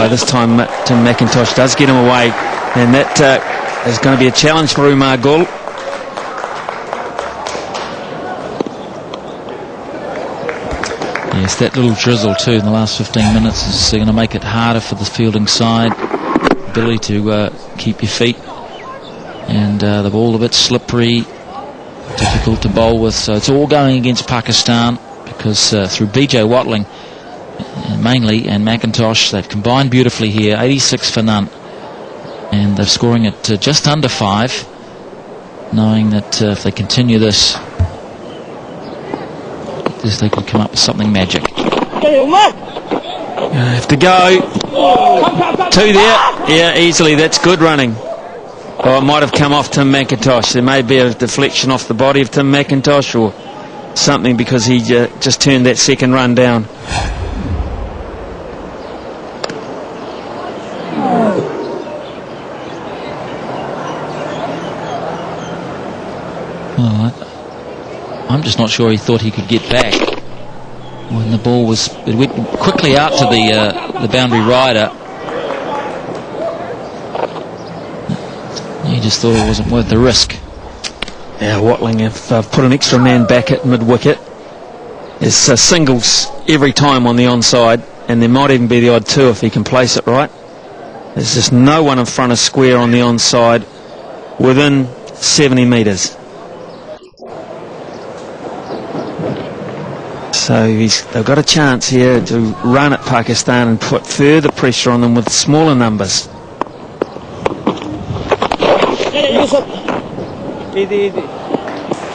this time Tim McIntosh does get him away, and that is going to be a challenge for Umar Gul. Yes, that little drizzle too in the last 15 minutes is going to make it harder for the fielding side. Ability to keep your feet, and the ball a bit slippery, difficult to bowl with. So it's all going against Pakistan, because through BJ Watling mainly and McIntosh, they've combined beautifully here. 86 for none, and they're scoring at just under 5, knowing that if they continue this, they could come up with something magic. Have to go. 2 there. Yeah, easily. That's good running. Oh, it might have come off Tim McIntosh. There may be a deflection off the body of Tim McIntosh or something, because he just turned that second run down. Well, I'm just not sure he thought he could get back when the ball was. It went quickly out to the boundary rider. He just thought it wasn't worth the risk. Yeah, Watling have put an extra man back at mid-wicket. There's singles every time on the onside, and there might even be the odd 2 if he can place it right. There's just no one in front of square on the onside within 70 metres. So they've got a chance here to run at Pakistan and put further pressure on them with smaller numbers.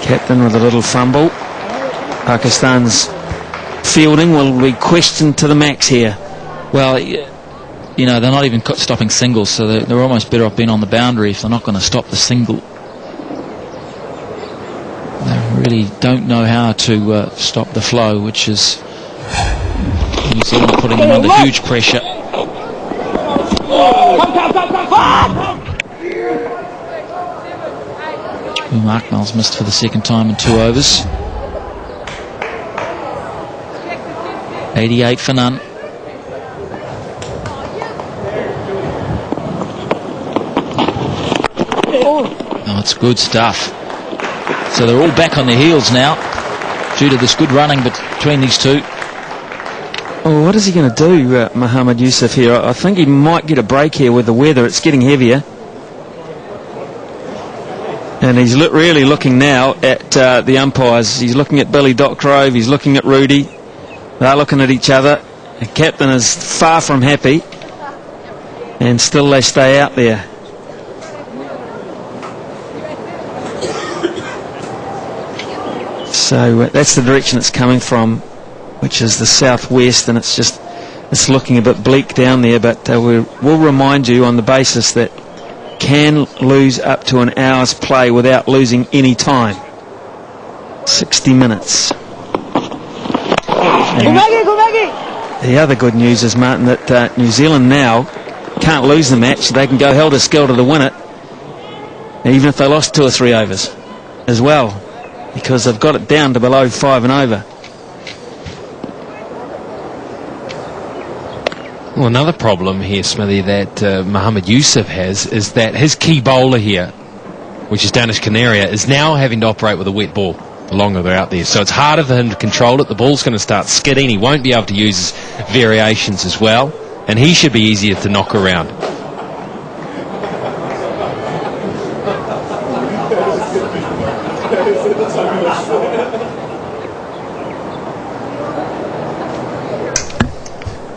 Captain with a little fumble. Pakistan's fielding will be questioned to the max here. Well, you know, they're not even stopping singles, so they're almost better off being on the boundary if they're not going to stop the single. They really don't know how to stop the flow, which is New Zealand putting them under huge pressure. Akmal's missed for the second time in 2 overs. 88 for none. Oh, it's good stuff. So they're all back on their heels now due to this good running between these two. Oh, what is he going to do, Mohammad Yousuf here? I think he might get a break here with the weather. It's getting heavier. And he's really looking now at the umpires. He's looking at Billy Dockrove. He's looking at Rudy. They're looking at each other. The captain is far from happy. And still they stay out there. So that's the direction it's coming from, which is the southwest, and it's looking a bit bleak down there, but we'll remind you on the basis that can lose up to an hour's play without losing any time. 60 minutes. The other good news is, Martin, that New Zealand now can't lose the match. They can go helter-skelter to win it, even if they lost 2 or 3 overs as well, because they've got it down to below 5 and over. Well, another problem here, Smithy, that Mohammad Yousuf has is that his key bowler here, which is Danish Canaria, is now having to operate with a wet ball the longer they're out there. So it's harder for him to control it. The ball's going to start skidding. He won't be able to use his variations as well. And he should be easier to knock around.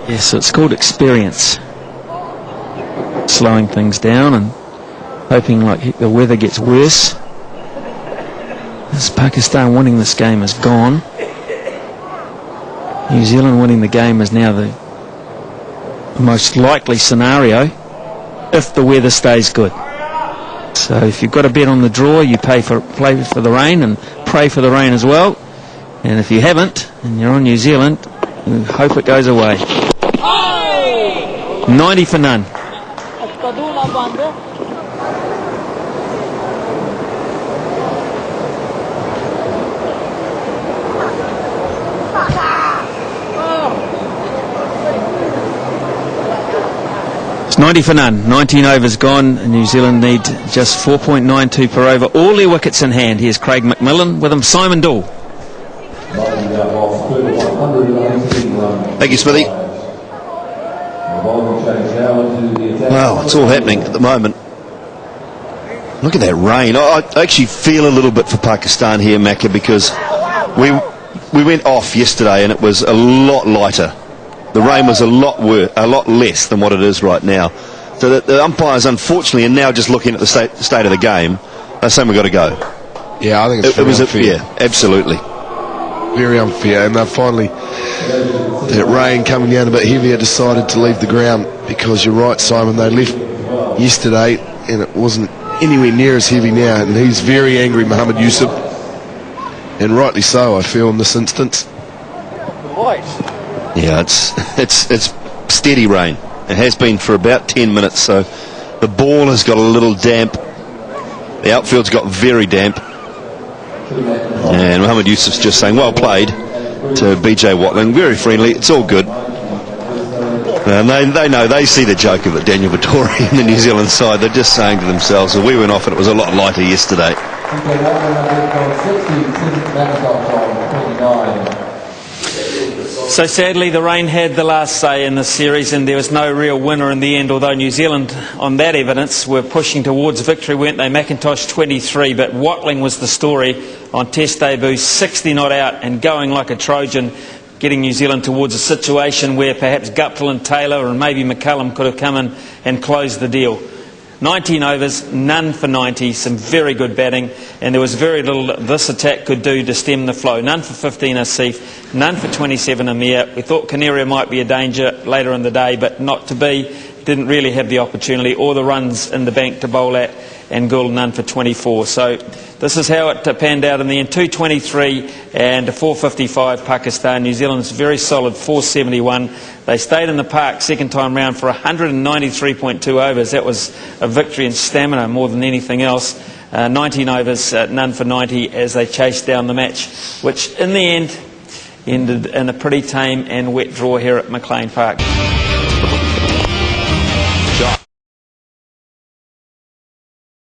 Yes, so it's called experience. Slowing things down and hoping like the weather gets worse. As Pakistan winning this game is gone. New Zealand winning the game is now the most likely scenario if the weather stays good. So if you've got a bet on the draw, you play for the rain and pray for the rain as well. And if you haven't and you're on New Zealand, you hope it goes away. 90 for none. 90 for none, 19 overs gone, and New Zealand need just 4.92 per over. All their wickets in hand. Here's Craig McMillan, with him Simon Doull. Thank you, Smithy. Wow, it's all happening at the moment. Look at that rain. I actually feel a little bit for Pakistan here, Macca, because we went off yesterday and it was a lot lighter. The rain was a lot less than what it is right now. So the umpires, unfortunately, are now just looking at the state of the game. They're saying we've got to go. Yeah, I think it's very unfair. Yeah, absolutely. Very unfair. And they finally, that rain coming down a bit heavier, decided to leave the ground, because you're right, Simon, they left yesterday and it wasn't anywhere near as heavy now, and he's very angry, Mohammad Yousuf, and rightly so, I feel, in this instance. Yeah, it's steady rain. It has been for about 10 minutes, so the ball has got a little damp. The outfield's got very damp. And Mohammad Yousuf's just saying, well played, to BJ Watling. Very friendly, it's all good. And they know, they see the joke of it, Daniel Vettori and the New Zealand side. They're just saying to themselves, well, we went off and it was a lot lighter yesterday. So sadly, the rain had the last say in this series, and there was no real winner in the end, although New Zealand, on that evidence, were pushing towards victory, weren't they? McIntosh 23, but Watling was the story on Test debut, 60 not out and going like a Trojan, getting New Zealand towards a situation where perhaps Guptill and Taylor and maybe McCullum could have come in and closed the deal. 19 overs, none for 90, some very good batting, and there was very little that this attack could do to stem the flow. None for 15 Asif, none for 27 Amir. We thought Canaria might be a danger later in the day, but not to be. Didn't really have the opportunity or the runs in the bank to bowl at, and Gould none for 24. So this is how it panned out in the end. 223 and a 455 Pakistan. New Zealand's very solid 471. They stayed in the park second time round for 193.2 overs. That was a victory in stamina more than anything else. 19 overs, none for 90 as they chased down the match, which in the end ended in a pretty tame and wet draw here at McLean Park.